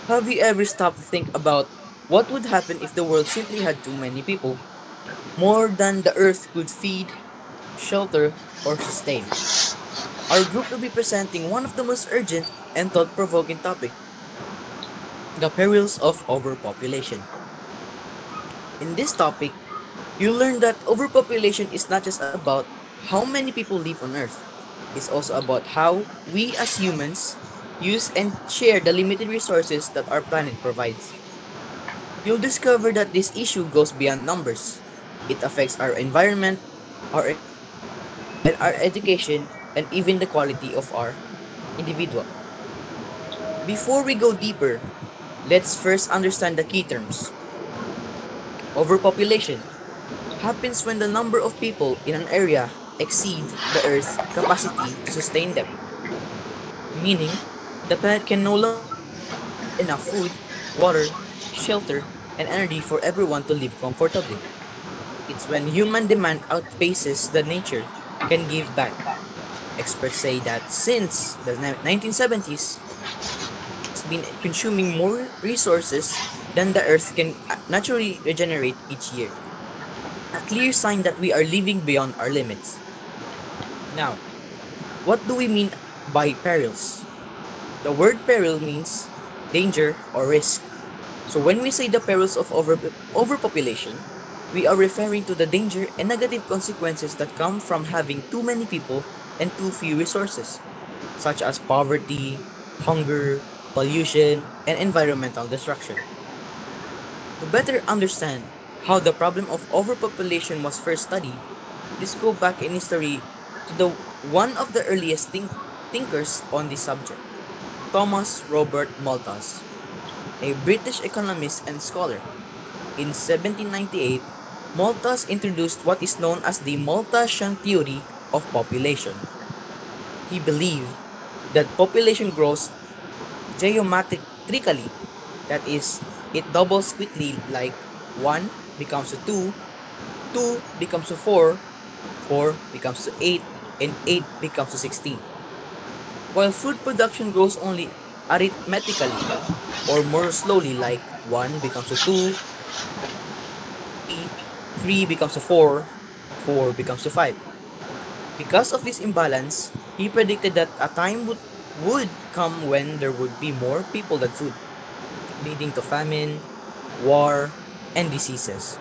Have you ever stopped to think about what would happen if the world simply had too many people? More than the earth could feed, shelter, or sustain. Our group will be presenting one of the most urgent and thought-provoking topics, the perils of overpopulation. In this topic, you learn that overpopulation is not just about how many people live on Earth. It's also about how we as humans use and share the limited resources that our planet provides. You'll discover that this issue goes beyond numbers. It affects our environment, our and our education, and even the quality of our individual. Before we go deeper, let's first understand the key terms. Overpopulation happens when the number of people in an area exceed the Earth's capacity to sustain them, meaning the planet can no longer provide enough food, water, shelter, and energy for everyone to live comfortably. It's when human demand outpaces the nature can give back. Experts say that since the 1970s, has been consuming more resources than the Earth can naturally regenerate each year. A clear sign that we are living beyond our limits. Now, what do we mean by perils? The word peril means danger or risk. So when we say the perils of overpopulation, we are referring to the danger and negative consequences that come from having too many people and too few resources, such as poverty, hunger, pollution, and environmental destruction. To better understand how the problem of overpopulation was first studied, let's go back in history to the one of the earliest thinkers on this subject, Thomas Robert Malthus, a British economist and scholar. In 1798, Malthus introduced what is known as the Malthusian theory of population. He believed that population grows geometrically, that is, it doubles quickly like 1 becomes to 2, 2 becomes to 4, 4 becomes to 8, and 8 becomes to 16. While food production grows only arithmetically or more slowly like 1 becomes to 2, 3, 3 becomes to 4, 4 becomes to 5. Because of this imbalance, he predicted that a time would come when there would be more people than food, leading to famine, war, and diseases,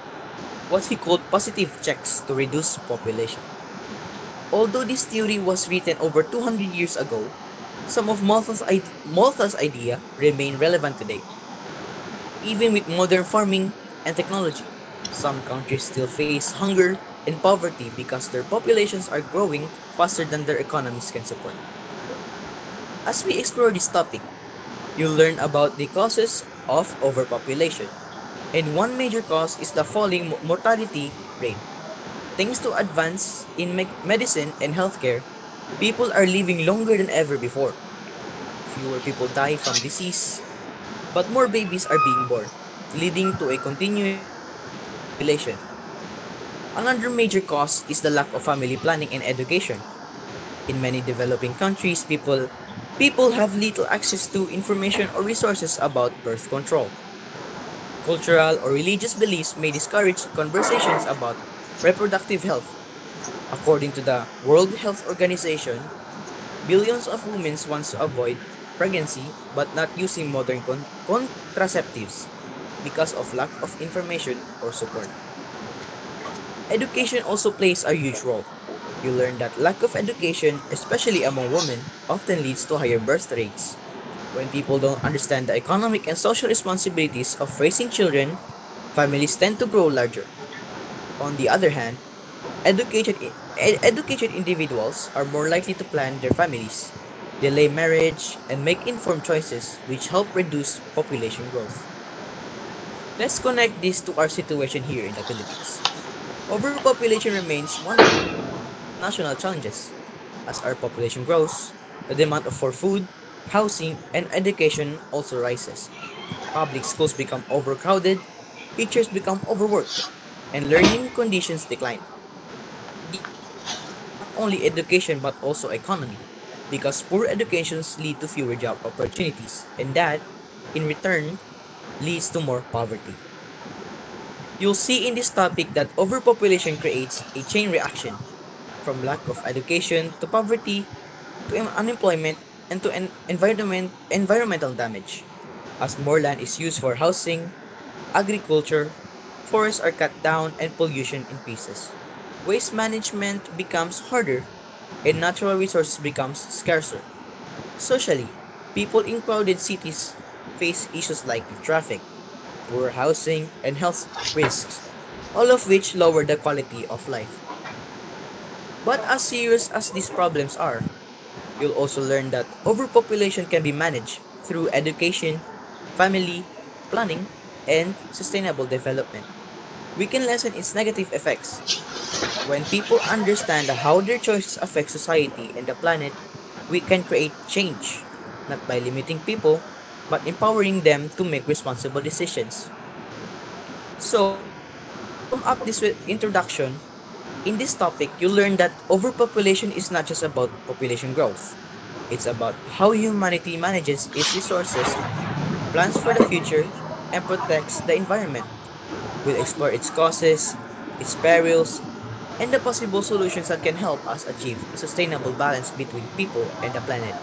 what he called positive checks to reduce population. Although this theory was written over 200 years ago, some of Malthus' idea remain relevant today. Even with modern farming and technology, some countries still face hunger and poverty because their populations are growing faster than their economies can support. As we explore this topic, you'll learn about the causes of overpopulation. And one major cause is the falling mortality rate. Thanks to advance in medicine and healthcare, people are living longer than ever before. Fewer people die from disease, but more babies are being born, leading to a continuous population. Another major cause is the lack of family planning and education. In many developing countries, people have little access to information or resources about birth control. Cultural or religious beliefs may discourage conversations about reproductive health. According to the World Health Organization, billions of women want to avoid pregnancy but not using modern contraceptives because of lack of information or support. Education also plays a huge role. You learn that lack of education, especially among women, often leads to higher birth rates. When people don't understand the economic and social responsibilities of raising children, families tend to grow larger. On the other hand, educated individuals are more likely to plan their families, delay marriage, and make informed choices which help reduce population growth. Let's connect this to our situation here in the Philippines. Overpopulation remains one of the national challenges. As our population grows, the demand for food, housing, and education also rises. Public schools become overcrowded, teachers become overworked, and learning conditions decline. This affects not only education but also economy, because poor educations lead to fewer job opportunities, and that in return leads to more poverty. You'll see in this topic that overpopulation creates a chain reaction from lack of education to poverty to unemployment and to environmental damage. As more land is used for housing, agriculture, forests are cut down and pollution increases. Waste management becomes harder and natural resources becomes scarcer. Socially, people in crowded cities face issues like traffic, poor housing, and health risks, all of which lower the quality of life. But as serious as these problems are, you'll also learn that overpopulation can be managed through education, family, planning, and sustainable development. We can lessen its negative effects. When people understand how their choices affect society and the planet, we can create change, not by limiting people, but empowering them to make responsible decisions. So, to sum up this introduction, in this topic, you learn that overpopulation is not just about population growth. It's about how humanity manages its resources, plans for the future, and protects the environment. We'll explore its causes, its perils, and the possible solutions that can help us achieve a sustainable balance between people and the planet.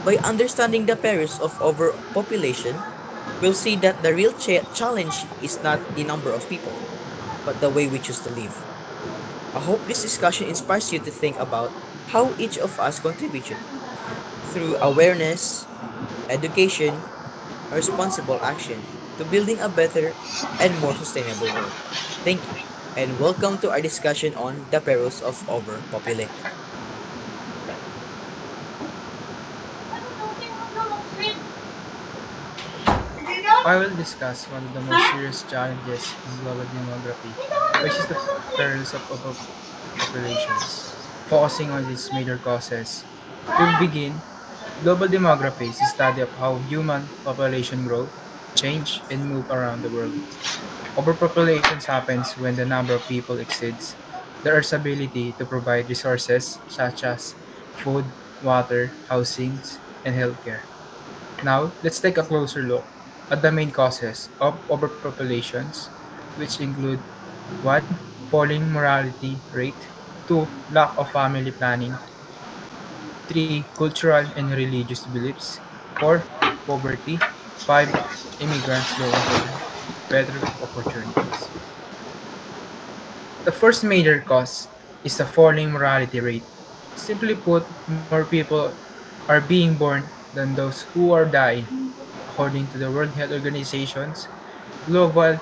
By understanding the perils of overpopulation, we'll see that the real challenge is not the number of people, but the way we choose to live. I hope this discussion inspires you to think about how each of us contributed through awareness, education, and responsible action to building a better and more sustainable world. Thank you, and welcome to our discussion on the perils of overpopulation. I will discuss one of the most serious challenges in global demography, which is the perils of overpopulations. Focusing on its major causes. To begin, global demography is a study of how human population grow, change, and move around the world. Overpopulation happens when the number of people exceeds the Earth's ability to provide resources such as food, water, housing, and healthcare. Now, let's take a closer look at the main causes of overpopulations, which include 1. Falling mortality rate, 2. Lack of family planning, 3. Cultural and religious beliefs, 4. Poverty, 5. Immigrants looking for better opportunities. The first major cause is the falling mortality rate. Simply put, more people are being born than those who are dying. According to the World Health Organization's global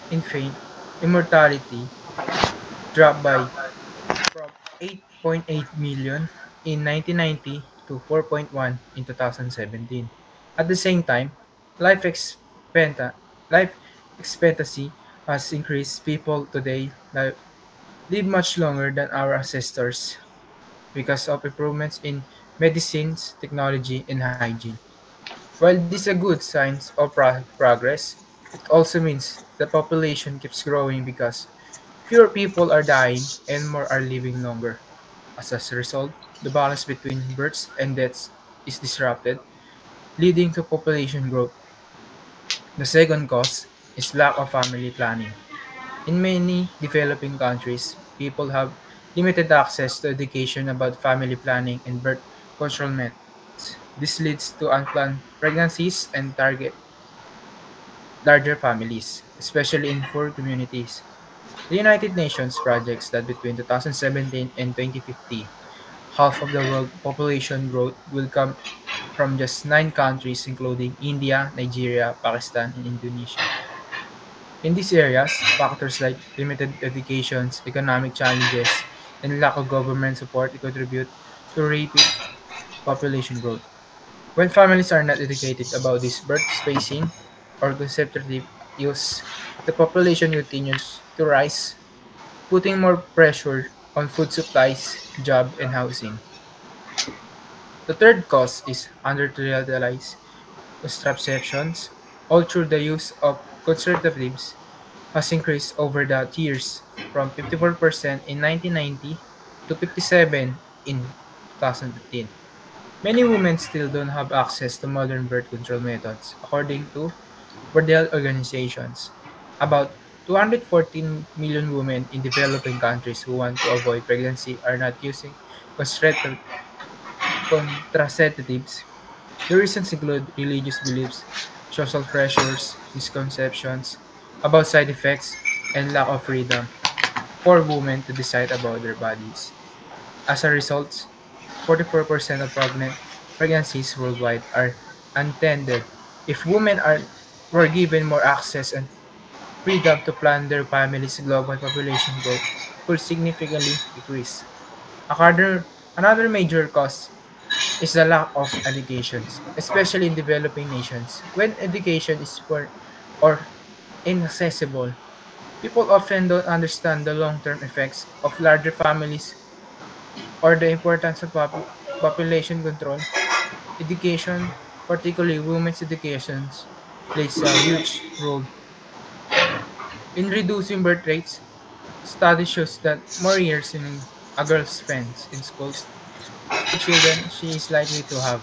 infant immortality dropped by from 8.8 million in 1990 to 4.1 in 2017. At the same time, life, expecta- life expectancy has increased. People today live much longer than our ancestors because of improvements in medicines, technology, and hygiene. While this is a good sign of progress, it also means the population keeps growing because fewer people are dying and more are living longer. As a result, the balance between births and deaths is disrupted, leading to population growth. The second cause is lack of family planning. In many developing countries, people have limited access to education about family planning and birth control methods. This leads to unplanned pregnancies and target larger families, especially in poor communities. The United Nations projects that between 2017 and 2050, half of the world population growth will come from just 9 countries including India, Nigeria, Pakistan, and Indonesia. In these areas, factors like limited education, economic challenges, and lack of government support contribute to rapid population growth. When families are not educated about this birth spacing or contraceptive use, the population continues to rise, putting more pressure on food supplies, job, and housing. The third cause is underutilized contraceptions. Although the use of contraceptives has increased over the years from 54% in 1990 to 57% in 2015. Many women still don't have access to modern birth control methods, according to World Health Organizations. About 214 million women in developing countries who want to avoid pregnancy are not using contraceptive- contraceptives. The reasons include religious beliefs, social pressures, misconceptions about side effects, and lack of freedom for women to decide about their bodies. As a result, 44% of pregnancies worldwide are untended. If women were given more access and freedom to plan their families, global population growth could significantly decrease. Another major cause is the lack of education, especially in developing nations. When education is poor or inaccessible, people often don't understand the long-term effects of larger families or the importance of population control. Education, particularly women's education, plays a huge role in reducing birth rates. Study shows that more years a girl spends in schools, the more children she is likely to have.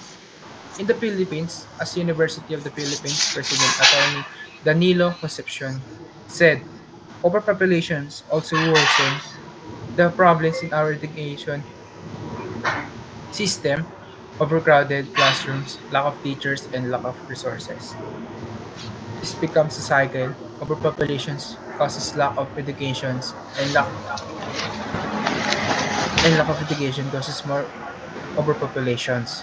In the Philippines, as University of the Philippines President Attorney Danilo Concepcion said, overpopulations also worsen the problems in our education system, overcrowded classrooms, lack of teachers, and lack of resources. This becomes a cycle. Overpopulations causes lack of educations and lack of education causes more overpopulations.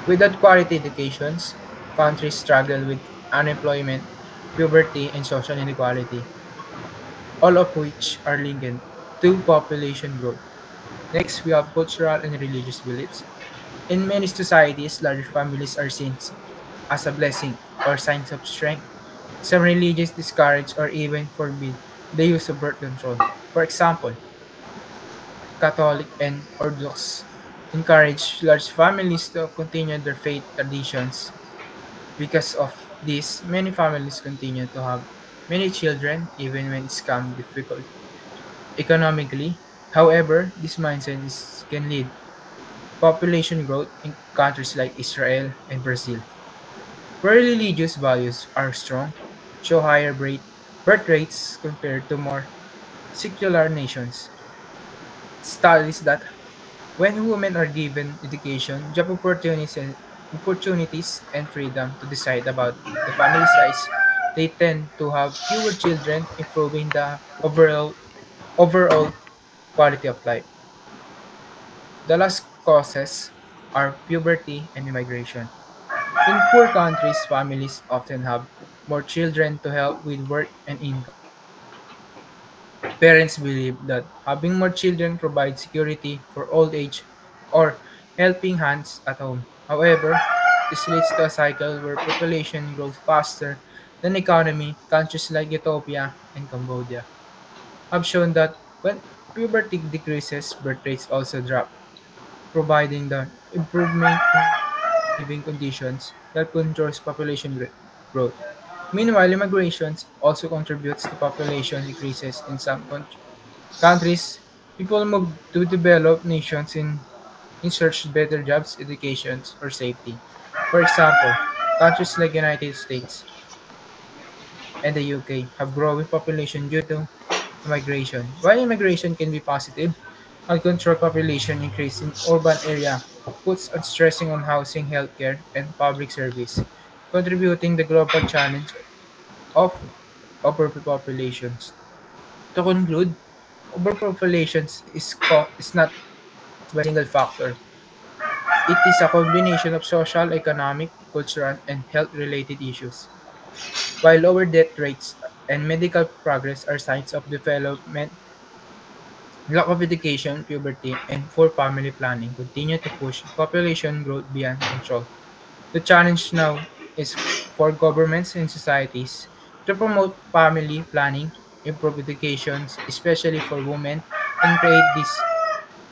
Without quality educations, countries struggle with unemployment, poverty, and social inequality, all of which are linked to population growth. Next, we have cultural and religious beliefs. In many societies, large families are seen as a blessing or signs of strength. Some religions discourage or even forbid the use of birth control. For example, Catholic and Orthodox encourage large families to continue their faith traditions. Because of this, many families continue to have many children even when it's come difficult economically. However, this mindset can lead population growth in countries like Israel and Brazil, where religious values are strong, show higher birth rates compared to more secular nations. Studies that when women are given education, job opportunities and freedom to decide about the family size, they tend to have fewer children, improving the overall quality of life. The last causes are puberty and immigration. In poor countries, families often have more children to help with work and income. Parents believe that having more children provides security for old age or helping hands at home. However, this leads to a cycle where population grows faster than economy. Countries like Ethiopia and Cambodia have shown that when puberty decreases, birth rates also drop, providing the improvement in living conditions that controls growth. Meanwhile, immigration also contributes to population decreases in some countries. People move to developed nations in search of better jobs, education, or safety. For example, countries like United States and the UK have growing population due to immigration. While immigration can be positive, uncontrolled population increase in urban area puts on stressing on housing, healthcare, and public service, contributing the global challenge of overpopulations. To conclude, overpopulation is not caused by a single factor. It is a combination of social, economic, cultural, and health-related issues. While lower death rates and medical progress are signs of development, lack of education, puberty, and poor family planning continue to push population growth beyond control. The challenge now is for governments and societies to promote family planning, improve education, especially for women, and create these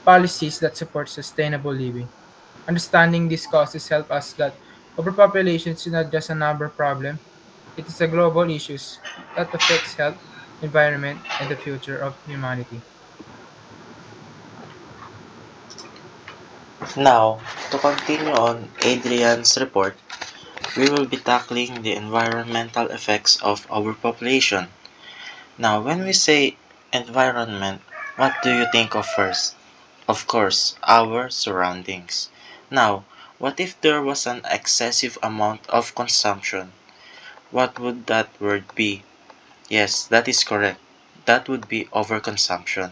policies that support sustainable living. Understanding these causes help us that overpopulation is not just a number problem, it is a global issue that affects health, environment, and the future of humanity. Now, to continue on Adrian's report, we will be tackling the environmental effects of overpopulation. Now, when we say environment, what do you think of first? Of course, our surroundings. Now, what if there was an excessive amount of consumption? What would that word be? Yes, that is correct. That would be overconsumption,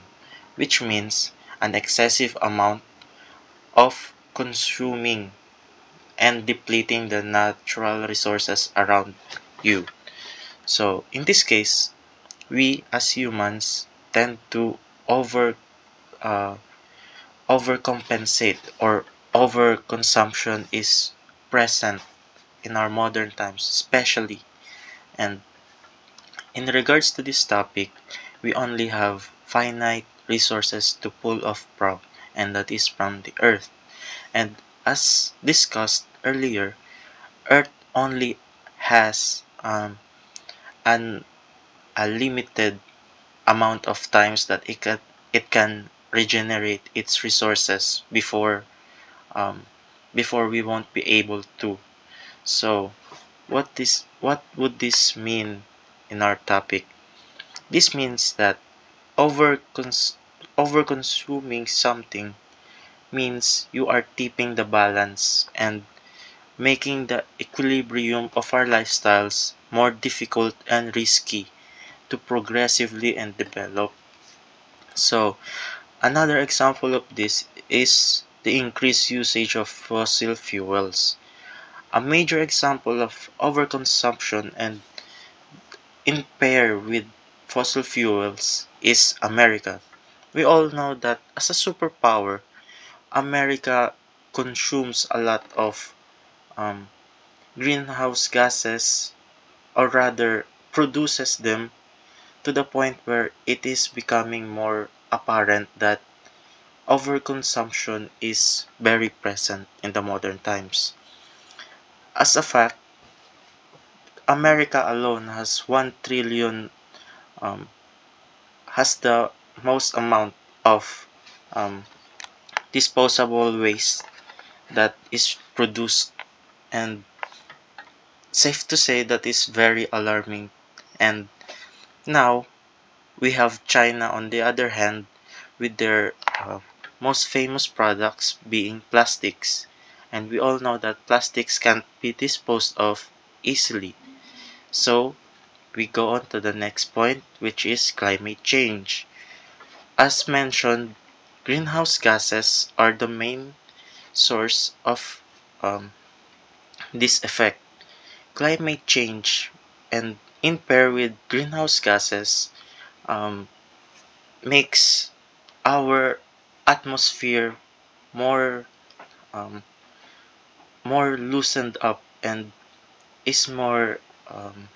which means an excessive amount of consuming and depleting the natural resources around you. So, in this case, we as humans tend to over uh, overcompensate, or overconsumption is present in our modern times, especially. And in regards to this topic, we only have finite resources to pull off from, and that is from the earth. And as discussed earlier, earth only has an a limited amount of times that it can regenerate its resources um, before we won't be able to. So what would this mean in our topic? This means that over consuming something means you are tipping the balance and making the equilibrium of our lifestyles more difficult and risky to progressively and develop. So another example of this is the increased usage of fossil fuels. A major example of overconsumption and in pair with fossil fuels is America. We all know that as a superpower, America consumes a lot of um, greenhouse gases, or rather produces them to the point where it is becoming more apparent that overconsumption is very present in the modern times. As a fact, America alone has 1 trillion, um, has the most amount of um, disposable waste that is produced, and safe to say that is very alarming. And now we have China on the other hand, with their most famous products being plastics, and we all know that plastics can't be disposed of easily. So we go on to the next point, which is climate change. As mentioned, greenhouse gases are the main source of um, this effect. Climate change, and in pair with greenhouse gases, um, makes our atmosphere more um, more loosened up and is more um,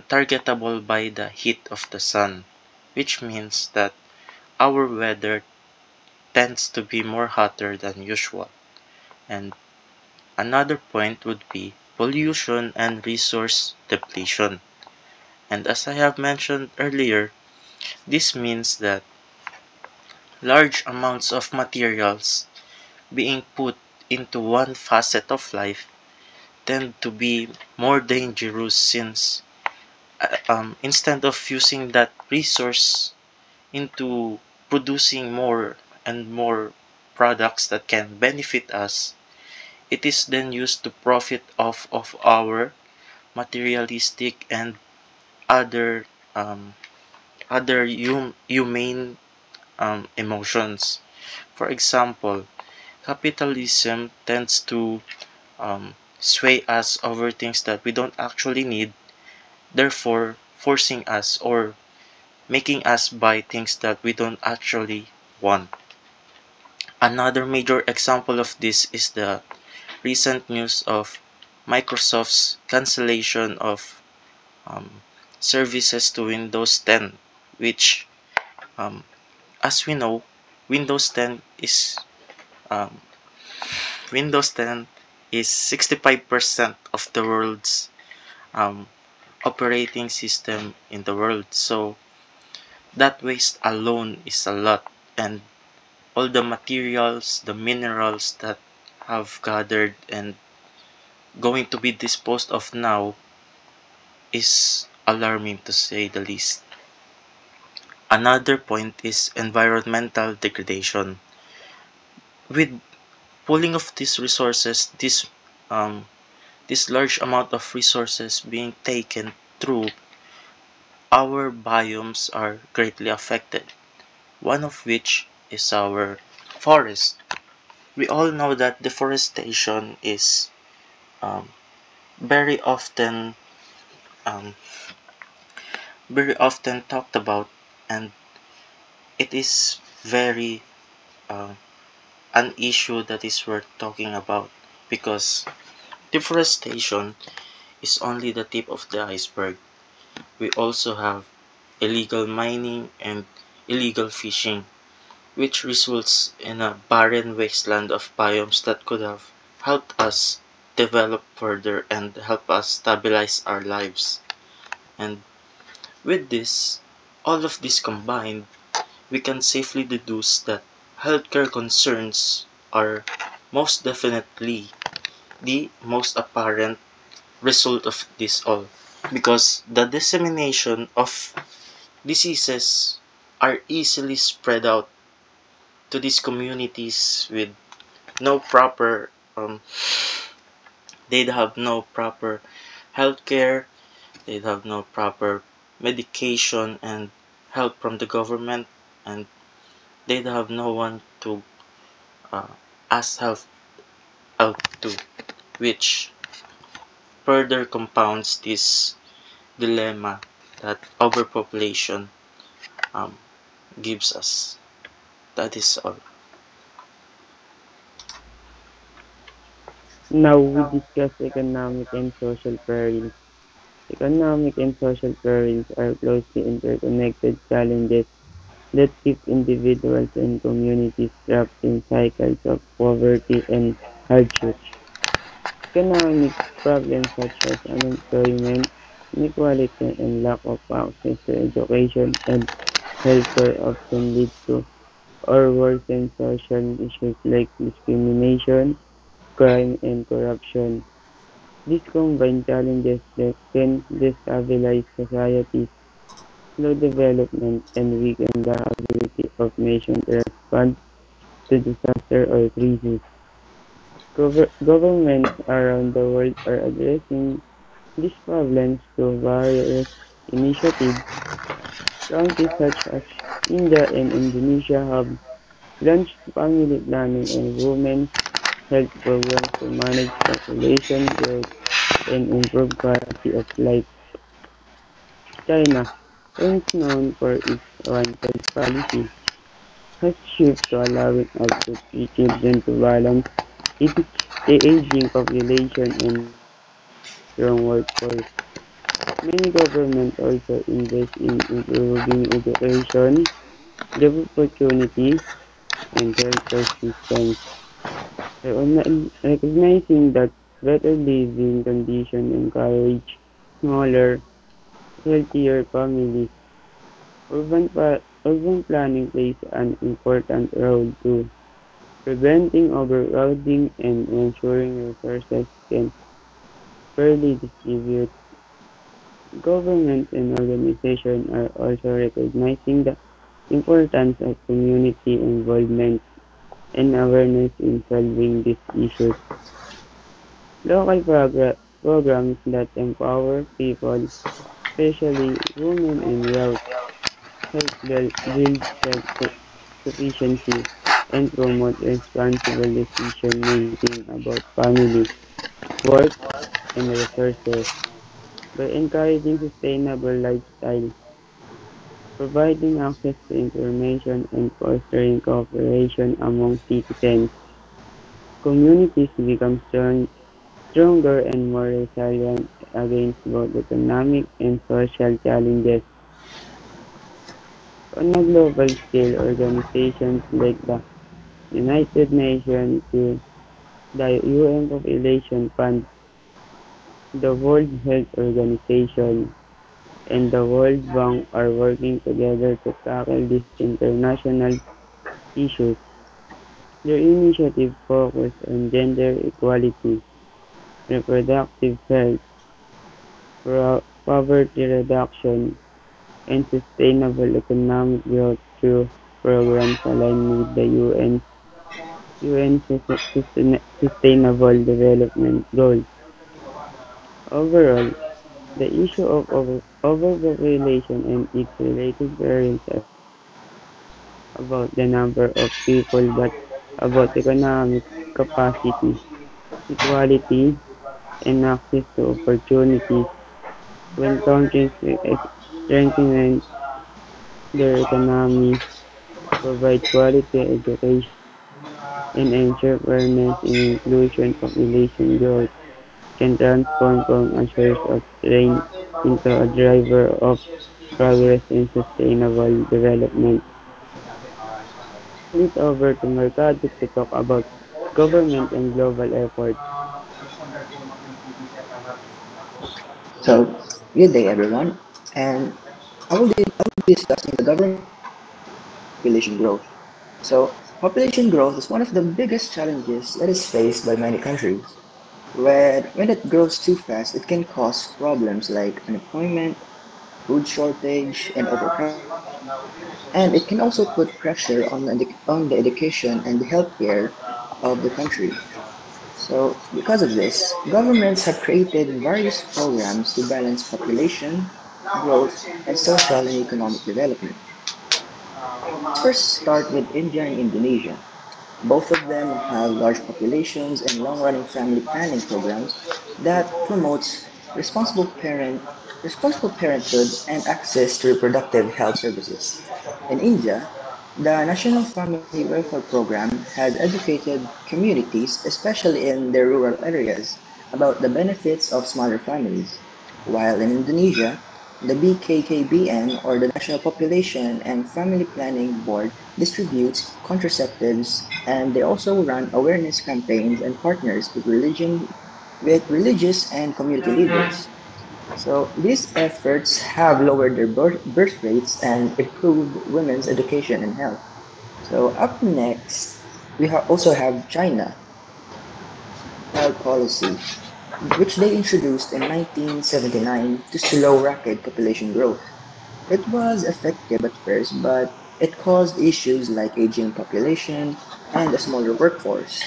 targetable by the heat of the sun, which means that our weather tends to be more hotter than usual. And another point would be pollution and resource depletion. And as I have mentioned earlier, this means that large amounts of materials being put into one facet of life tend to be more dangerous, since instead of using that resource into producing more and more products that can benefit us, it is then used to profit off of our materialistic and other um, humane emotions. For example, capitalism tends to sway us over things that we don't actually need, therefore forcing us or making us buy things that we don't actually want. Another major example of this is the recent news of Microsoft's cancellation of um, services to Windows 10, which, um, as we know, Windows 10 is um, Windows 10 is 65% of the world's um, operating system in the world. So that waste alone is a lot, and all the materials, the minerals that have gathered and going to be disposed of now is alarming to say the least. Another point is environmental degradation. With pooling of these resources, um, this large amount of resources being taken through, our biomes are greatly affected, one of which is our forest. We all know that deforestation is um, very often um, very often talked about, and it is very uh, an issue that is worth talking about because deforestation is only the tip of the iceberg. We also have illegal mining and illegal fishing, which results in a barren wasteland of biomes that could have helped us develop further and help us stabilize our lives. And with this, all of this combined, we can safely deduce that healthcare concerns are most definitely the most apparent result of this all. Because the dissemination of diseases are easily spread out to these communities with no proper they'd have no proper healthcare, they'd have no proper medication and help from the government, and they'd have no one to uh, ask help out to, which further compounds this dilemma that overpopulation um, gives us. That is all. Now we discuss economic and social perils. Economic and social perils are closely interconnected challenges that keep individuals and communities trapped in cycles of poverty and hardship. Economic problems such as unemployment, inequality, and lack of access to education and healthcare often lead to or worsen social issues like discrimination, crime, and corruption. These combined challenges that can destabilize societies, slow development, and weaken the ability of nations to respond to disaster or crisis. Governments around the world are addressing these problems through various initiatives. Countries such as India and Indonesia have launched family planning and women's health programs to manage population growth and improve quality of life. China, once known for its one-child policy, has shifted to allowing up to three children to balance its aging population and strong workforce. Many governments also invest in improving education, job opportunities, and healthcare systems, recognizing that better living conditions encourage smaller, healthier families. Urban planning plays an important role too, preventing overcrowding and ensuring resources can fairly distribute. Governments and organizations are also recognizing the importance of community involvement and awareness in solving these issues. Local programs that empower people, especially women and youth, help build self-sufficiency and promote responsible decision-making about family, work, and resources. By encouraging sustainable lifestyle, providing access to information, and fostering cooperation among citizens, communities become stronger and more resilient against both economic and social challenges. On a global scale, organizations like the United Nations, the UN Population Fund, the World Health Organization, and the World Bank are working together to tackle these international issues. Their initiative focus on gender equality, reproductive health, poverty reduction, and sustainable economic growth through programs aligned with the UN Sustainable Development Goals. Overall, the issue of overpopulation and its related variants are about the number of people but about economic capacity, equality, and access to opportunities. When countries strengthen their economy, provide quality education, and ensure fairness and inclusion, population growth can transform from a source of strain into a driver of progress and sustainable development. I'll hand it over to Mercado to talk about government and global efforts. So, good day everyone, and I will be discussing the government and population growth. So, population growth is one of the biggest challenges that is faced by many countries. When it grows too fast, it can cause problems like unemployment, food shortage, and overcrowding. And it can also put pressure on the education and the healthcare of the country. So, because of this, governments have created various programs to balance population, growth, and social and economic development. Let's first start with India and Indonesia. Both of them have large populations and long-running family planning programs that promotes responsible parenthood and access to reproductive health services. In India, the National Family Welfare Program has educated communities, especially in their rural areas, about the benefits of smaller families. While in Indonesia, the BKKBN, or the National Population and Family Planning Board, distributes contraceptives, and they also run awareness campaigns and partners with religious and community leaders. So these efforts have lowered their birth rates and improved women's education and health. So up next, also have China, child policy, which they introduced in 1979 to slow rapid population growth. It was effective at first, but it caused issues like aging population and a smaller workforce.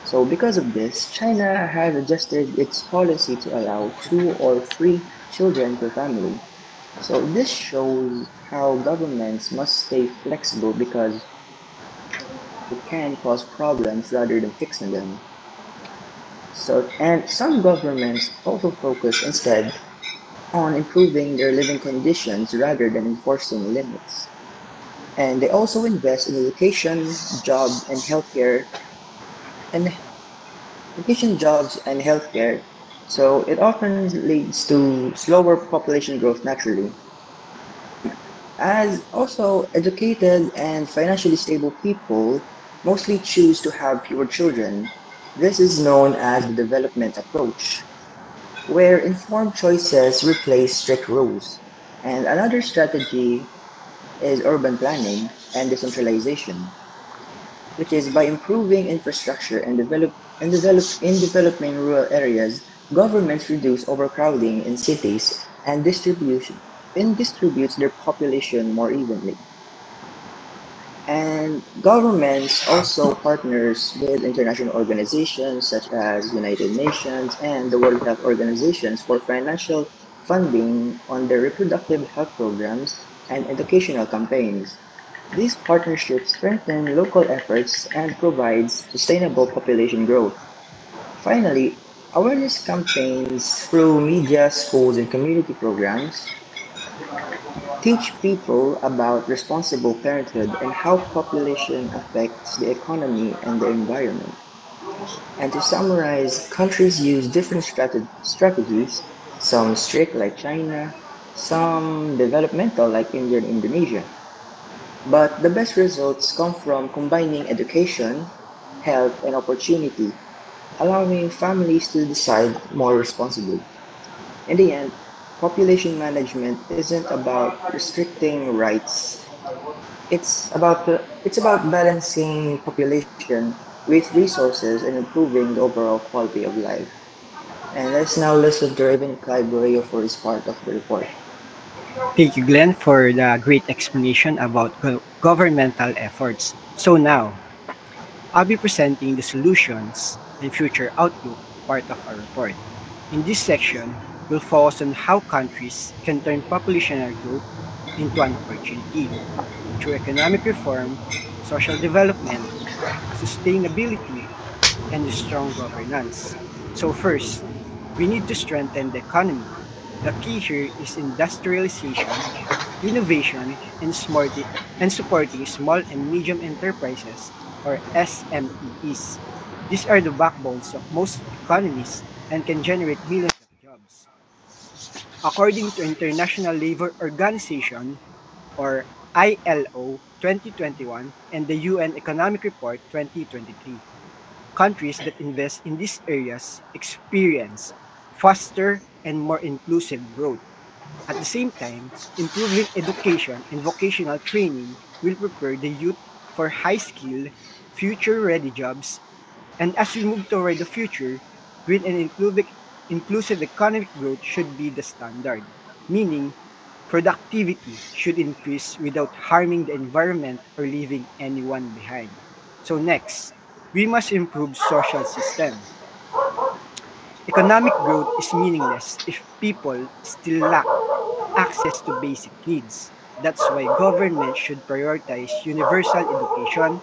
So because of this, China has adjusted its policy to allow 2 or 3 children per family. So this shows how governments must stay flexible because it can cause problems rather than fixing them. So and some governments also focus instead on improving their living conditions rather than enforcing limits. And they also invest in and jobs and healthcare. So it often leads to slower population growth naturally. As also educated and financially stable people mostly choose to have fewer children. This is known as the development approach, where informed choices replace strict rules. And another strategy is urban planning and decentralization, which is by improving infrastructure and developing rural areas, governments reduce overcrowding in cities and distributes their population more evenly. And governments also partners with international organizations such as United Nations and the World Health Organizations for financial funding on their reproductive health programs and educational campaigns. These partnerships strengthen local efforts and provides sustainable population growth. Finally, awareness campaigns through media, schools, and community programs teach people about responsible parenthood and how population affects the economy and the environment. And to summarize, countries use different strategies, some strict like China, some developmental like India and Indonesia. But the best results come from combining education, health, and opportunity, allowing families to decide more responsibly. In the end, population management isn't about restricting rights. It's about balancing population with resources and improving the overall quality of life. And let's now listen to Raven Clive for his part of the report. Thank you, Glenn, for the great explanation about governmental efforts. So now, I'll be presenting the solutions and future outlook part of our report. In this section, we'll focus on how countries can turn populational growth into an opportunity through economic reform, social development, sustainability, and strong governance. So first, we need to strengthen the economy. The key here is industrialization, innovation, and supporting small and medium enterprises or SMEs. These are the backbones of most economies and can generate millions of jobs. According to International Labor Organization or ILO 2021 and the UN Economic Report 2023, countries that invest in these areas experience faster and more inclusive growth. At the same time, improving education and vocational training will prepare the youth for high-skilled, future-ready jobs. And as we move toward the future, green and inclusive economic growth should be the standard, meaning productivity should increase without harming the environment or leaving anyone behind. So next, we must improve social system. Economic growth is meaningless if people still lack access to basic needs. That's why government should prioritize universal education,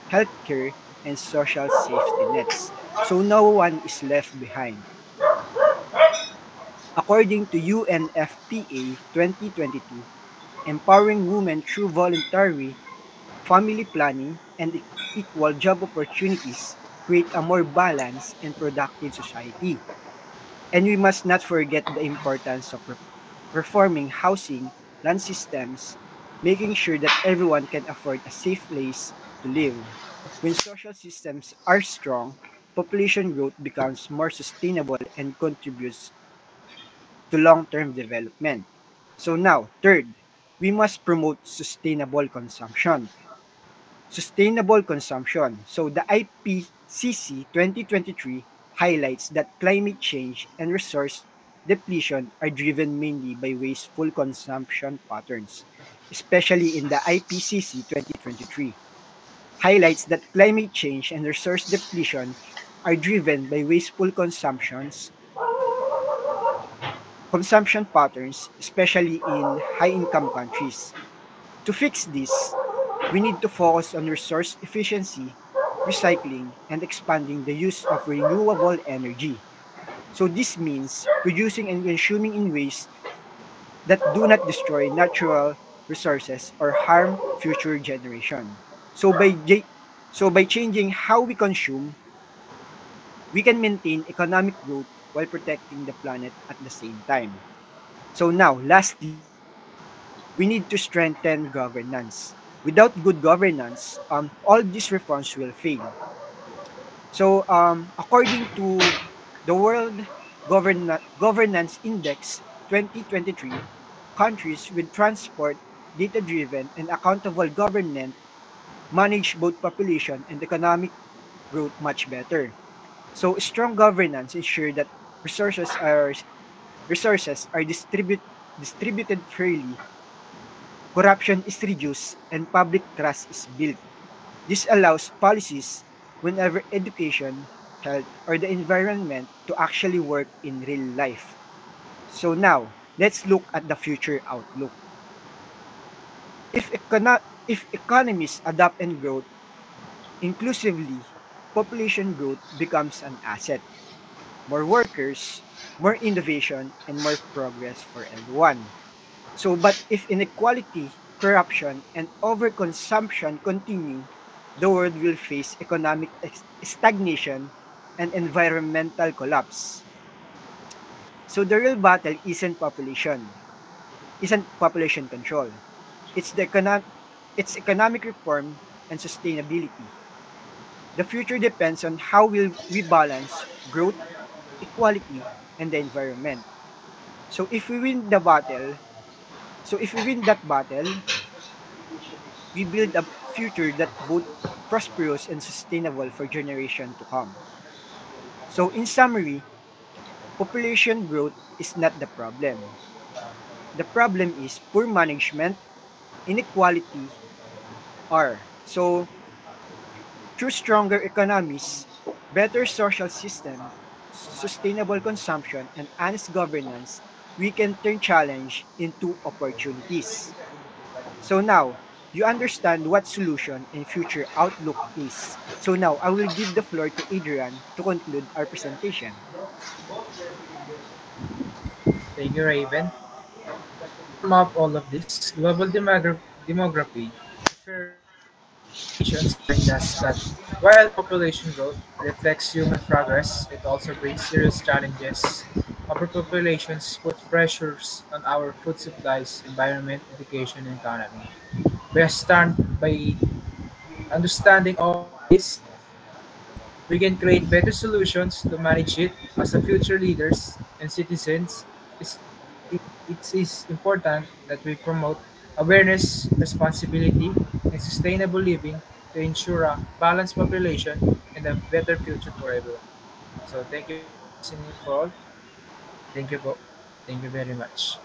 healthcare, and social safety nets, so no one is left behind. According to UNFPA 2022, empowering women through voluntary family planning and equal job opportunities create a more balanced and productive society. And we must not forget the importance of reforming housing, land systems, making sure that everyone can afford a safe place to live. When social systems are strong, population growth becomes more sustainable and contributes to long-term development. So now, third, we must promote sustainable consumption. Sustainable consumption. So the IPCC 2023 highlights that climate change and resource depletion are driven mainly by wasteful consumption patterns, especially in the IPCC 2023 highlights that climate change and resource depletion are driven by wasteful consumption patterns, especially in high-income countries. To fix this, we need to focus on resource efficiency, recycling, and expanding the use of renewable energy. So this means producing and consuming in ways that do not destroy natural resources or harm future generation. So by changing how we consume, we can maintain economic growth while protecting the planet at the same time. So now, lastly, we need to strengthen governance. Without good governance, all these reforms will fail. So, according to the World Governance Index 2023, countries with transport, data-driven, and accountable government manage both population and economic growth much better. So, strong governance ensure that resources are distributed fairly, corruption is reduced, and public trust is built. This allows policies whenever education, health, or the environment to actually work in real life. So now, let's look at the future outlook. If economies adapt and grow inclusively, population growth becomes an asset. More workers, more innovation, and more progress for everyone. So, but if inequality, corruption, and overconsumption continue, the world will face economic stagnation and environmental collapse. So the real battle isn't population control. It's it's economic reform and sustainability. The future depends on how will we balance growth, equality, and the environment. So if we win the battle, so if we win that battle, we build a future that both prosperous and sustainable for generations to come. So in summary, population growth is not the problem. The problem is poor management, inequality are. So through stronger economies, better social system, sustainable consumption, and honest governance, we can turn challenge into opportunities. So now, you understand what solution and future outlook is. So now, I will give the floor to Adrian to conclude our presentation. Thank you, Raven. To sum up all of this, global demography nations remind us that while population growth reflects human progress, it also brings serious challenges. Overpopulations put pressures on our food supplies, environment, education, and economy. By understanding all of this, we can create better solutions to manage it. As a future leaders and citizens, it's, it is important that we promote awareness, responsibility, and sustainable living to ensure a balanced population and a better future for everyone. So thank you for listening for all. Thank you, thank you very much.